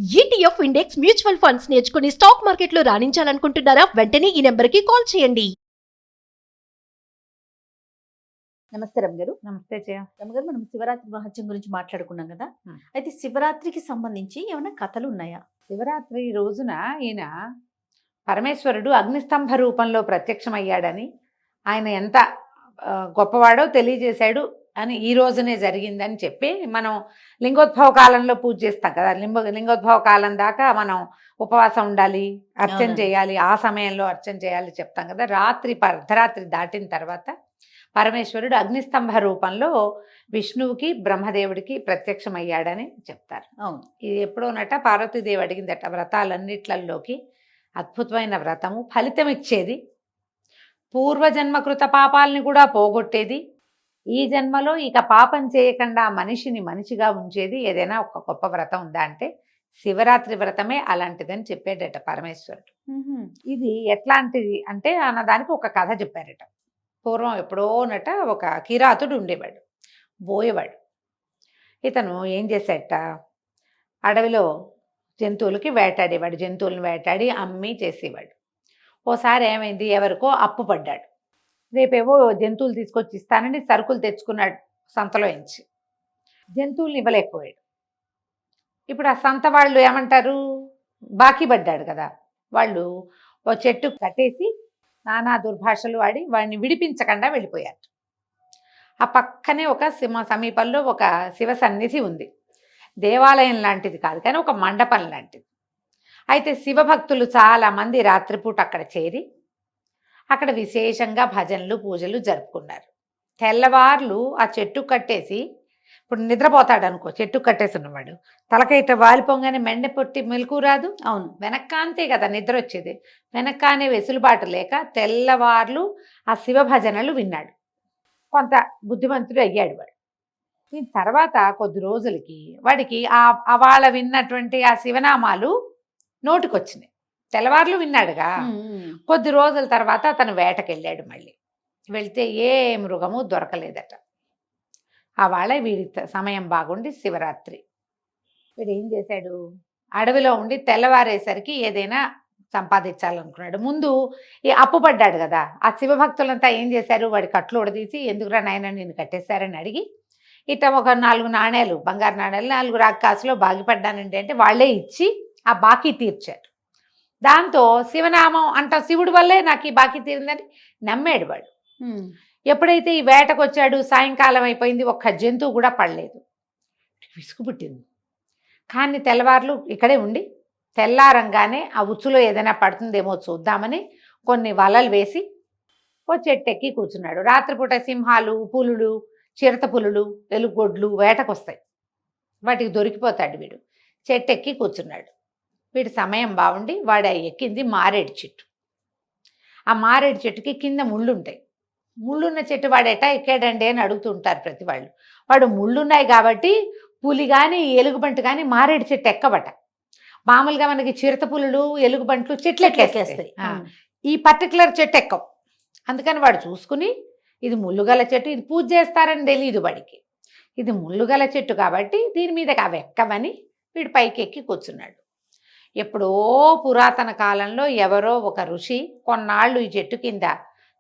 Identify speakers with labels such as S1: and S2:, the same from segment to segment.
S1: ETF index mutual funds నేర్చుకుని stock మార్కెట్లో రాణించాలనుకుంటున్నారా? వెంటనే ఈ నెంబర్కి కాల్ చేయండి.
S2: నమస్తే రమ్య గారు.
S3: నమస్తే జయ.
S2: రమ్య గారు, మనం శివరాత్రి మహత్యం గురించి మాట్లాడుకున్నాం కదా. అయితే శివరాత్రికి సంబంధించి ఏమైనా కథలు ఉన్నాయా?
S3: శివరాత్రి రోజున ఈయన పరమేశ్వరుడు అగ్నిస్తంభ రూపంలో ప్రత్యక్షమయ్యాడని, ఆయన ఎంత గొప్పవాడో తెలియజేశాడు అని ఈ రోజునే జరిగిందని చెప్పి మనం లింగోద్భవ కాలంలో పూజ చేస్తాం కదా. లింగోద్భవ కాలం దాకా మనం ఉపవాసం ఉండాలి, అర్చన
S2: అవునండి.
S3: చేయాలి, ఆ సమయంలో అర్చన చేయాలి చెప్తాం కదా. అర్ధరాత్రి దాటిన తర్వాత పరమేశ్వరుడు అగ్నిస్తంభ రూపంలో విష్ణువుకి బ్రహ్మదేవుడికి ప్రత్యక్షమయ్యాడని చెప్తారు.
S2: అవును.
S3: ఇది ఎప్పుడోనట పార్వతీదేవి అడిగిందట, వ్రతాలన్నిట్లలోకి అద్భుతమైన వ్రతము, ఫలితం ఇచ్చేది, పూర్వజన్మ కృత పాపాలని కూడా పోగొట్టేది, ఈ జన్మలో ఇక పాపం చేయకుండా మనిషిని మనిషిగా ఉంచేది ఏదైనా ఒక గొప్ప వ్రతం ఉందా అంటే శివరాత్రి వ్రతమే అలాంటిదని చెప్పాడట పరమేశ్వరుడు. ఇది ఎట్లాంటిది అంటే అన్నదానికి ఒక కథ చెప్పారట. పూర్వం ఎప్పుడోనట ఒక కిరాతుడు ఉండేవాడు, బోయేవాడు. ఇతను ఏం చేశాడట, అడవిలో జంతువులకి వేటాడేవాడు, జంతువులను వేటాడి అమ్మి చేసేవాడు. ఓసారి ఏమైంది, ఎవరికో అప్పు పడ్డాడు. రేపేవో జంతువులు తీసుకొచ్చి ఇస్తానని సరుకులు తెచ్చుకున్నాడు సంతలో ఎంచి. జంతువుల్ని ఇవ్వలేకపోయాడు. ఇప్పుడు ఆ సంత వాళ్ళు ఏమంటారు, బాకీ పడ్డాడు కదా, వాళ్ళు ఓ చెట్టు కట్టేసి నానా దుర్భాషలు వాడి వాడిని విడిపించకుండా వెళ్ళిపోయారు. ఆ పక్కనే ఒక సమీపంలో ఒక శివ సన్నిధి ఉంది. దేవాలయం లాంటిది కాదు కానీ ఒక మండపం లాంటిది. అయితే శివభక్తులు చాలామంది రాత్రిపూట అక్కడ చేరి అక్కడ విశేషంగా భజనలు పూజలు జరుపుకున్నారు. తెల్లవార్లు ఆ చెట్టు కట్టేసి, ఇప్పుడు నిద్రపోతాడు అనుకో, చెట్టు కట్టేసి ఉన్నవాడు తలకైతే వాలిపోగానే మెండ పొట్టి మెలకు రాదు.
S2: అవును.
S3: వెనక్కాంతే కదా నిద్ర వచ్చేది. వెనక్కానే వెసులుబాటు లేక తెల్లవార్లు ఆ శివ భజనలు విన్నాడు. కొంత బుద్ధిమంతుడు అయ్యాడు వాడు. దీని తర్వాత కొద్ది రోజులకి వాడికి వాళ్ళ విన్నటువంటి ఆ శివనామాలు నోటికొచ్చినాయి. తెల్లవార్లు విన్నాడుగా. కొద్ది రోజుల తర్వాత అతను వేటకెళ్ళాడు. మళ్ళీ వెళ్తే ఏ మృగము దొరకలేదట. వాళ్ళ వీడి సమయం బాగుండి శివరాత్రి వీడు ఏం చేశాడు, అడవిలో ఉండి తెల్లవారేసరికి ఏదైనా సంపాదించాలనుకున్నాడు. ముందు ఈ అప్పు పడ్డాడు కదా, ఆ శివభక్తులంతా ఏం చేశారు, వాడి కట్లు ఉడదీసి ఎందుకురా నాయన నేను కట్టేశారని అడిగి ఇట ఒక 4 నాణేలు, బంగారు నాణేలు 4 రాకాసులో బాగిపడ్డానండి అంటే వాళ్ళే ఇచ్చి ఆ బాకీ తీర్చారు. దాంతో శివనామం అంట, శివుడి వల్లే నాకు ఈ బాకీ తీరిందని నమ్మాడు వాడు. ఎప్పుడైతే ఈ వేటకు వచ్చాడు, సాయంకాలం అయిపోయింది, ఒక్క జంతువు కూడా పడలేదు. విసుగు పుట్టింది. కానీ తెల్లవార్లు ఇక్కడే ఉండి తెల్లారంగానే ఆ ఉచ్చులో ఏదైనా పడుతుందేమో చూద్దామని కొన్ని వలలు వేసి ఓ చెట్టెక్కి కూర్చున్నాడు. రాత్రిపూట సింహాలు, పులులు, చిరత పులులు, ఎలుగొడ్లు వేటకు వస్తాయి, వాటికి దొరికిపోతాడు వీడు. చెట్టెక్కి కూర్చున్నాడు. వీడి సమయం బాగుండి వాడు ఎక్కింది మారేడు చెట్టు. ఆ మారేడు చెట్టుకి కింద ముళ్ళు ఉంటాయి. ముళ్ళున్న చెట్టు వాడు ఎటా ఎక్కాడండి అని అడుగుతుంటారు ప్రతి వాళ్ళు. వాడు ముళ్ళున్నాయి కాబట్టి పులి కానీ ఎలుగుబంటి కానీ మారేడు చెట్టు ఎక్కబట. మామూలుగా మనకి చిరత పులులు, ఎలుగుబంట్లు చెట్లు ఎక్కేస్తాయి, ఈ పర్టికులర్ చెట్టు ఎక్కవు. అందుకని వాడు చూసుకుని ఇది ముళ్ళుగల చెట్టు, ఇది పూజ చేస్తారని తెలియదు వాడికి. ఇది ముళ్ళుగల చెట్టు కాబట్టి దీని మీదకి అవి ఎక్కవని వీడు పైకి ఎక్కి కూర్చున్నాడు. ఎప్పుడో పురాతన కాలంలో ఎవరో ఒక ఋషి కొన్నాళ్ళు ఈ చెట్టు కింద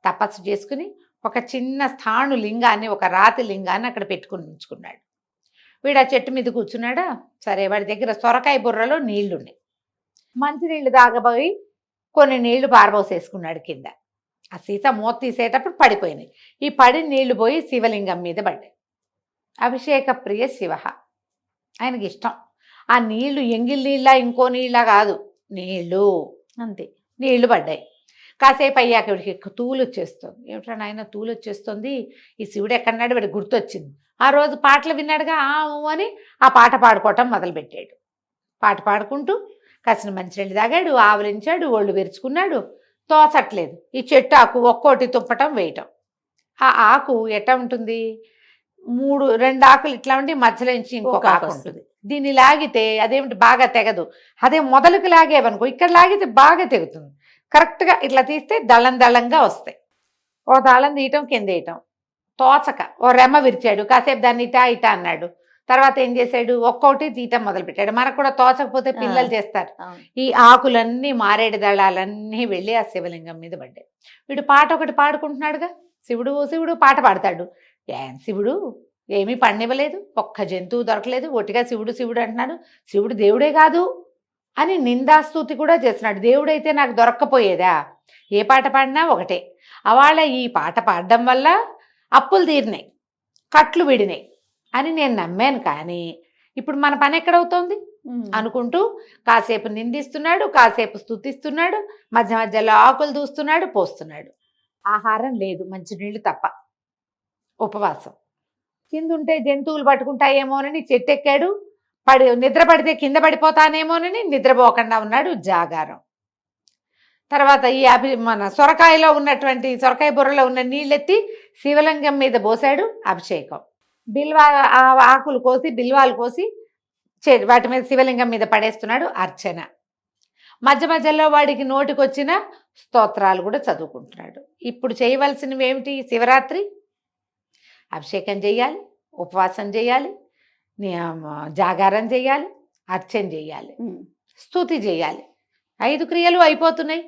S3: తపస్సు చేసుకుని ఒక చిన్న స్థాణు లింగాన్ని, ఒక రాతి లింగాన్ని అక్కడ పెట్టుకుని ఉంచుకున్నాడు. వీడు ఆ చెట్టు మీద కూర్చున్నాడా, సరే వాడి దగ్గర సొరకాయ బుర్రలో నీళ్లున్నాయి. మంచినీళ్ళు తాగబోయి కొన్ని నీళ్లు పారబోసేసుకున్నాడు కింద. ఆ సీత మూత తీసేటప్పుడు పడిపోయినాయి. ఈ పడి నీళ్లు పోయి శివలింగం మీద పడ్డాయి. అభిషేక ప్రియ శివ, ఆయనకి ఇష్టం. ఆ నీళ్లు ఎంగిల్ నీళ్ళ ఇంకో నీళ్ళ కాదు, నీళ్ళు అంతే. నీళ్లు పడ్డాయి. కాసేపు అయ్యాక వీడికి తూలు వచ్చేస్తుంది. ఏమిట్రా నాయన తూలు వచ్చేస్తుంది, ఈ శివుడు ఎక్కడన్నాడు, వీడికి గుర్తొచ్చింది. ఆ రోజు పాటలు విన్నాడుగా అని ఆ పాట పాడుకోవటం మొదలుపెట్టాడు. పాట పాడుకుంటూ కాసిన మంచినీళ్ళు తాగాడు, ఆవలించాడు, ఒళ్ళు విరుచుకున్నాడు. తోచట్లేదు. ఈ చెట్టు ఆకు ఒక్కోటి తుప్పటం వేయటం. ఆ ఆకు ఎట్లా ఉంటుంది, 2 ఆకులు ఇట్లా ఉండి మధ్యలో నుంచి ఇంకొక ఆకు ఉంటుంది. దీన్ని లాగితే అదేమిటి బాగా తెగదు. అదే మొదలుకి లాగేవనుకో, ఇక్కడ లాగితే బాగా తెగుతుంది. కరెక్ట్గా ఇట్లా తీస్తే దళం దళంగా వస్తాయి. ఓ దళం తీయటం, కింద వేయటం తోచక ఓ రెమ్మ విరిచాడు. కాసేపు దాన్ని ఇటా ఇటా అన్నాడు. తర్వాత ఏం చేశాడు, ఒక్కొక్కటి తీయటం మొదలుపెట్టాడు. మనకు కూడా తోచకపోతే పిల్లలు చేస్తారు.
S2: అవును.
S3: ఈ ఆకులన్నీ, మారేడు దళాలన్నీ వెళ్ళి ఆ శివలింగం మీద పడ్డాయి. వీడు పాట ఒకటి పాడుకుంటున్నాడుగా, శివుడు శివుడు పాట పాడతాడు. శివుడు ఏమీ పడినివ్వలేదు, ఒక్క జంతువు దొరకలేదు, ఒట్టిగా శివుడు శివుడు అంటున్నాడు. శివుడు దేవుడే కాదు అని నిందాస్తుతి కూడా చేస్తున్నాడు. దేవుడైతే నాకు దొరక్కపోయేదా, ఏ పాట పాడినా ఒకటే. అవాళ ఈ పాట పాడడం వల్ల అప్పులు తీరినాయి, కట్లు విడినాయి అని నేను నమ్మాను. కానీ ఇప్పుడు మన పని ఎక్కడవుతోంది అనుకుంటూ కాసేపు నిందిస్తున్నాడు, కాసేపు స్తుతిస్తున్నాడు, మధ్య మధ్యలో ఆకులు దూస్తున్నాడు, పోస్తున్నాడు. ఆహారం లేదు, మంచినీళ్ళు తప్ప, ఉపవాసం. కిందుంటే జంతువులు పట్టుకుంటాయేమోనని చెట్టు ఎక్కాడు, నిద్ర పడితే కింద పడిపోతానేమోనని నిద్రపోకుండా ఉన్నాడు, జాగారం. తర్వాత ఈ మన సొరకాయలో ఉన్నటువంటి, సొరకాయ బుర్రలో ఉన్న నీళ్ళెత్తి శివలింగం మీద పోసాడు, అభిషేకం. ఆకులు కోసి, బిల్వాలు కోసి వాటి మీద శివలింగం మీద పడేస్తున్నాడు, అర్చన. మధ్య మధ్యలో వాడికి నోటికొచ్చిన స్తోత్రాలు కూడా చదువుకుంటున్నాడు. ఇప్పుడు చేయవలసినవి ఏమిటి? శివరాత్రి అభిషేకం చేయాలి, ఉపవాసం చేయాలి, జాగారం చేయాలి, అర్చన చేయాలి, స్తుతి చేయాలి. 5 క్రియలు అయిపోతున్నాయి.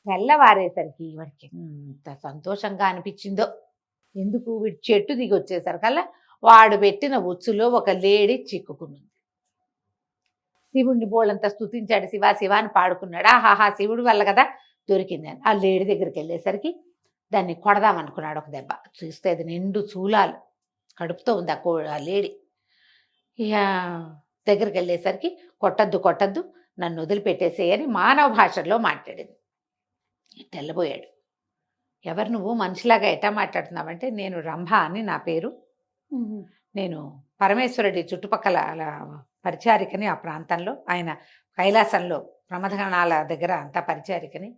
S3: తెల్లవారేసరికి వాడికి ఎంత సంతోషంగా అనిపించిందో. ఎందుకు, వీడి చెట్టు దిగి వచ్చేసరికల్లా వాడు పెట్టిన ఉచ్చులో ఒక లేడి చిక్కుకున్నది. శివుడిని బోళ్ళంతా స్తుతించాడు, శివ శివ అని పాడుకున్నాడు. ఆహాహా, శివుడి వల్ల కదా దొరికింది అని ఆ లేడి దగ్గరికి వెళ్ళేసరికి దాన్ని కొడదామనుకున్నాడు ఒక దెబ్బ. చూస్తే అది నిండు చూలాలు కడుపుతో ఉంది ఆ లేడి. ఇక దగ్గరికి వెళ్ళేసరికి కొట్టద్దు కొట్టద్దు, నన్ను వదిలిపెట్టేసేయని మానవ భాషలో మాట్లాడింది. తెల్లబోయాడు. ఎవరు నువ్వు, మనిషిలాగా ఎట్టా మాట్లాడుతున్నావంటే, నేను రంభ అని నా పేరు, నేను పరమేశ్వరుడి చుట్టుపక్కల పరిచారికని, ఆ ప్రాంతంలో ఆయన కైలాసంలో ప్రమథగణాల దగ్గర అంతా పరిచారికని.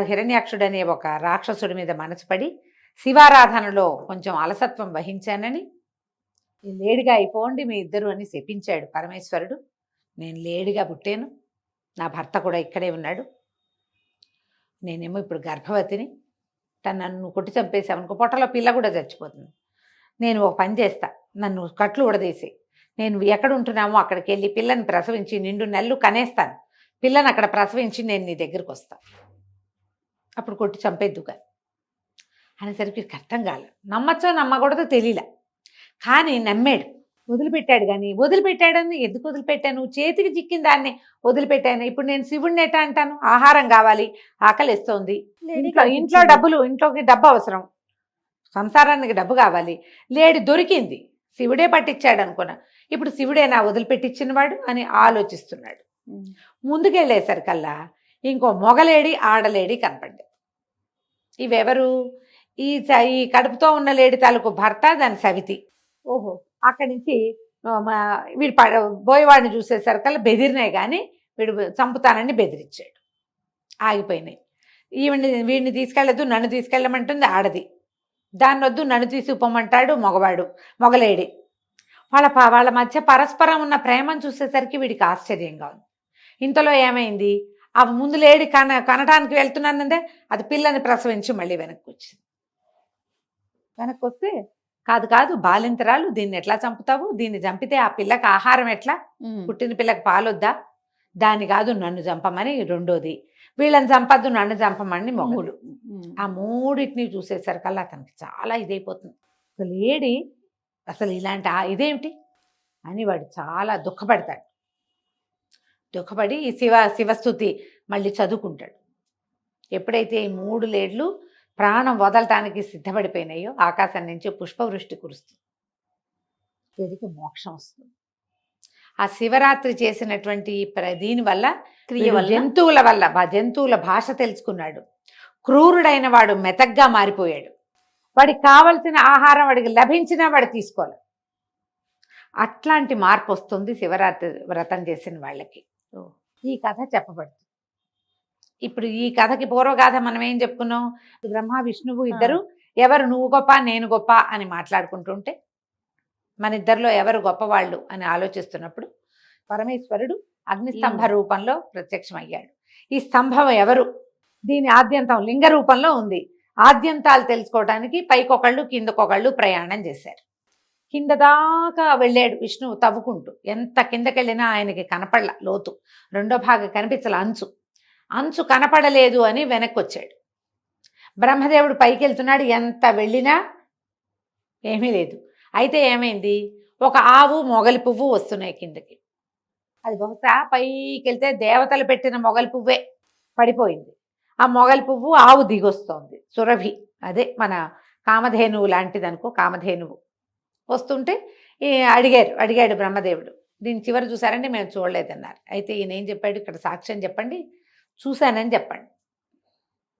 S3: హిరణ్యాక్షుడు అనే ఒక రాక్షసుడి మీద మనసు పడి శివారాధనలో కొంచెం అలసత్వం వహించానని, లేడిగా అయిపోండి మీ ఇద్దరు అని శపించాడు పరమేశ్వరుడు. నేను లేడిగా పుట్టాను, నా భర్త కూడా ఇక్కడే ఉన్నాడు, నేనేమో ఇప్పుడు గర్భవతిని, నన్ను కొట్టి చంపేశామనుకో పొట్టలో పిల్ల కూడా చచ్చిపోతుంది. నేను ఒక పని చేస్తా, నన్ను కట్లు ఉడదీసి నేను ఎక్కడ ఉంటున్నామో అక్కడికి వెళ్ళి పిల్లని ప్రసవించి నిండు నెలలు కనేస్తాను, పిల్లని అక్కడ ప్రసవించి నేను నీ దగ్గరికి వస్తాను, అప్పుడు కొట్టి చంపేద్దుగా అనేసరికి అర్థం కాలే. నమ్మచ్చో నమ్మకూడదో తెలియలే, కానీ నమ్మాడు. వదిలిపెట్టాడు. కానీ వదిలిపెట్టాడని ఎందుకు వదిలిపెట్టాను, చేతికి చిక్కిన దాన్ని వదిలిపెట్టాను. ఇప్పుడు నేను శివుడిని ఎట్టా అంటాను? ఆహారం కావాలి, ఆకలిస్తోంది, ఇంట్లో డబ్బులు, ఇంట్లోకి డబ్బు అవసరం, సంసారానికి డబ్బు కావాలి, లేడి దొరికింది, శివుడే పట్టించాడు అనుకున్నా. ఇప్పుడు శివుడే నా వదిలిపెట్టించినవాడు అని ఆలోచిస్తున్నాడు. ముందుకెళ్ళేసరికల్లా ఇంకో మొగలేడి, ఆడలేడి కనపడ్డాయి. ఇవెవరు? ఈ కడుపుతో ఉన్న లేడి తాలూకు భర్త, దాని సవితి. ఓహో, అక్కడి నుంచి వీడు బోయవాడిని చూసేసరికల్లా బెదిరినాయి, కానీ వీడు చంపుతానని బెదిరించాడు. ఆగిపోయినాయి. వీడిని తీసుకెళ్ళదు, నన్ను తీసుకెళ్ళమంటుంది ఆడది, దాన్ని వద్దు నన్ను తీసుకుపోమంటాడు మొగలేడి. వాళ్ళ మధ్య పరస్పరం ఉన్న ప్రేమను చూసేసరికి వీడికి ఆశ్చర్యంగా ఉంది. ఇంతలో ఏమైంది, ఆ ముందు లేడి కనటానికి వెళ్తున్నానంటే అది పిల్లని ప్రసవించి మళ్ళీ వెనక్కి వచ్చింది. వెనక్కి వస్తే కాదు బాలింతరాలు, దీన్ని ఎట్లా చంపుతావు, దీన్ని చంపితే ఆ పిల్లకి ఆహారం ఎట్లా, పుట్టిన పిల్లకి పాలొద్దా, దాన్ని కాదు నన్ను చంపమని రెండోది, వీళ్ళని చంపద్దు నన్ను చంపమని మొగుడు. ఆ మూడింటిని చూసేసరికల్లా అతనికి చాలా ఇదైపోతుంది. లేడి అసలు ఇలాంటి ఇదేమిటి అని వాడు చాలా దుఃఖపడతాడు. దుఃఖపడి ఈ శివస్తుతి మళ్ళీ చదువుకుంటాడు. ఎప్పుడైతే ఈ 3 లేడ్లు ప్రాణం వదలటానికి సిద్ధపడిపోయినాయో ఆకాశం నుంచి పుష్పవృష్టి కురుస్తుంది, వీడికి మోక్షం వస్తుంది. ఆ శివరాత్రి చేసినటువంటి దీనివల్ల, జంతువుల భాష తెలుసుకున్నాడు. క్రూరుడైన వాడు మెతగ్గా మారిపోయాడు. వాడికి కావలసిన ఆహారం వాడికి లభించినా వాడు తీసుకోవాలి. అట్లాంటి మార్పు వస్తుంది శివరాత్రి వ్రతం చేసిన వాళ్ళకి. ఈ కథ చెప్పబడుతుంది. ఇప్పుడు ఈ కథకి పూర్వగాథ మనం ఏం చెప్పుకున్నాం? బ్రహ్మ విష్ణువు ఇద్దరు ఎవరు నువ్వు గొప్ప నేను గొప్ప అని మాట్లాడుకుంటుంటే, మన ఇద్దరిలో ఎవరు గొప్పవాళ్ళు అని ఆలోచిస్తున్నప్పుడు పరమేశ్వరుడు అగ్నిస్తంభ రూపంలో ప్రత్యక్షమయ్యాడు. ఈ స్తంభం ఎవరు? దీని ఆద్యంతం లింగ రూపంలో ఉంది. ఆద్యంతాలు తెలుసుకోవడానికి పైకొకళ్ళు కిందకొకళ్ళు ప్రయాణం చేశారు. కింద దాకా వెళ్ళాడు విష్ణువు తవ్వుకుంటూ. ఎంత కిందకెళ్ళినా ఆయనకి కనపడల లోతు. రెండో భాగం కనిపించల, అంచు అంచు కనపడలేదు అని వెనక్కి వచ్చాడు. బ్రహ్మదేవుడు పైకి వెళ్తున్నాడు, ఎంత వెళ్ళినా ఏమీ లేదు. అయితే ఏమైంది, ఒక ఆవు మొగలి పువ్వు వస్తున్నాయి కిందకి. అది బహుశా పైకి వెళ్తే దేవతలు పెట్టిన మొగలి పువ్వే పడిపోయింది. ఆ మొగలి పువ్వు ఆవు దిగొస్తోంది. సురభి, అదే మన కామధేనువు లాంటిది అనుకో, కామధేనువు వస్తుంటే అడిగాడు బ్రహ్మదేవుడు, దీని చివరి చూసారంటే మేము చూడలేదన్నారు. అయితే ఈయన ఏం చెప్పాడు, ఇక్కడ సాక్ష్యం చెప్పండి, చూశానని చెప్పండి,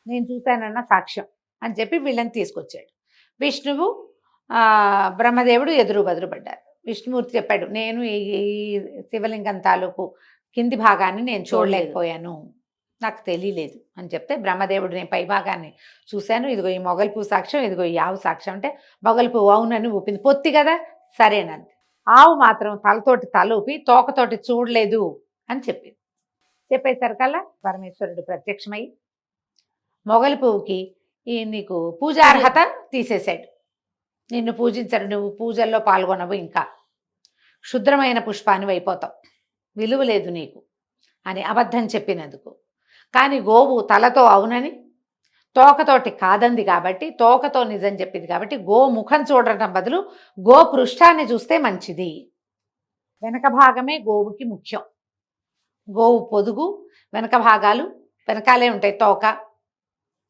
S3: నేను చూశానన్న సాక్ష్యం అని చెప్పి వీళ్ళని తీసుకొచ్చాడు. విష్ణువు బ్రహ్మదేవుడు ఎదురు పడ్డారు. విష్ణుమూర్తి చెప్పాడు, నేను ఈ శివలింగం తాలూకు కింది భాగాన్ని నేను చూడలేకపోయాను, నాకు తెలియలేదు అని చెప్తే, బ్రహ్మదేవుడు నేను పై భాగాన్ని చూశాను, ఇదిగో ఈ మొగలి పువ్వు సాక్ష్యం, ఇదిగో ఈ ఆవు సాక్ష్యం అంటే మొగలి పువ్వు అవునని ఊపింది. పొత్తి కదా, సరేనంది. ఆవు మాత్రం తలతోటి తల ఊపి తోకతోటి చూడలేదు అని చెప్పింది. చెప్పేసరికల్లా పరమేశ్వరుడు ప్రత్యక్షమై మొగలి పువ్వుకి నీకు పూజార్హత తీసేశాడు, నిన్ను పూజించరు, నువ్వు పూజల్లో పాల్గొనవు, ఇంకా క్షుద్రమైన పుష్పాన్ని అయిపోతావు, విలువ లేదు నీకు అని అబద్ధం చెప్పినందుకు. కానీ గోవు తలతో అవునని తోకతోటి కాదంది కాబట్టి, తోకతో నిజం చెప్పింది కాబట్టి, గో ముఖం చూడటం బదులు గో పృష్ఠాన్ని చూస్తే మంచిది. వెనక భాగమే గోవుకి ముఖ్యం. గోవు పొదుగు, వెనక భాగాలు వెనకాలే ఉంటాయి, తోక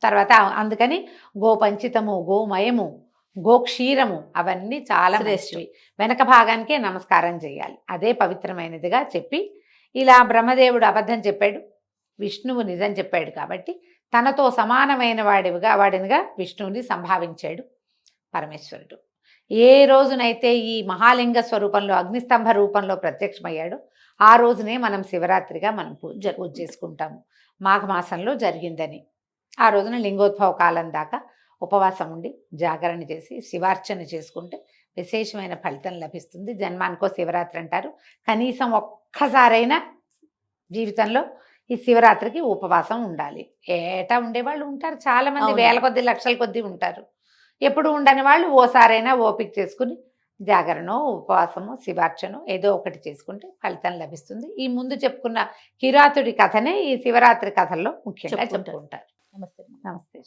S3: తర్వాత. అందుకని గోపంచితము, గోమయము, గోక్షీరము అవన్నీ చాలా శ్రేష్ఠవి. వెనక భాగానికే నమస్కారం చేయాలి, అదే పవిత్రమైనదిగా చెప్పి, ఇలా బ్రహ్మదేవుడు అబద్ధం చెప్పాడు, విష్ణువు నిజం చెప్పాడు కాబట్టి తనతో సమానమైన వాడినిగా విష్ణువుని సంభావించాడు పరమేశ్వరుడు. ఏ రోజునైతే ఈ మహాలింగ స్వరూపంలో అగ్నిస్తంభ రూపంలో ప్రత్యక్షమయ్యాడో ఆ రోజునే మనం శివరాత్రిగా మనం పూజ చేసుకుంటాము. మాఘమాసంలో జరిగిందని ఆ రోజున లింగోద్భవ కాలం దాకా ఉపవాసం ఉండి జాగరణ చేసి శివార్చన చేసుకుంటే విశేషమైన ఫలితం లభిస్తుంది. జన్మానికో శివరాత్రి అంటారు. కనీసం ఒక్కసారైనా జీవితంలో ఈ శివరాత్రికి ఉపవాసం ఉండాలి. ఏటా ఉండేవాళ్ళు ఉంటారు చాలామంది, వేల కొద్ది లక్షల కొద్ది ఉంటారు. ఎప్పుడు ఉండని వాళ్ళు ఓసారైనా ఓపిక చేసుకుని జాగరణో ఉపవాసమో శివార్చనో ఏదో ఒకటి చేసుకుంటే ఫలితం లభిస్తుంది. ఈ ముందు చెప్పుకున్న కిరాతుడి కథనే ఈ శివరాత్రి కథల్లో ముఖ్యంగా చెప్పుకుంటారు.
S2: నమస్తే.
S3: నమస్తే.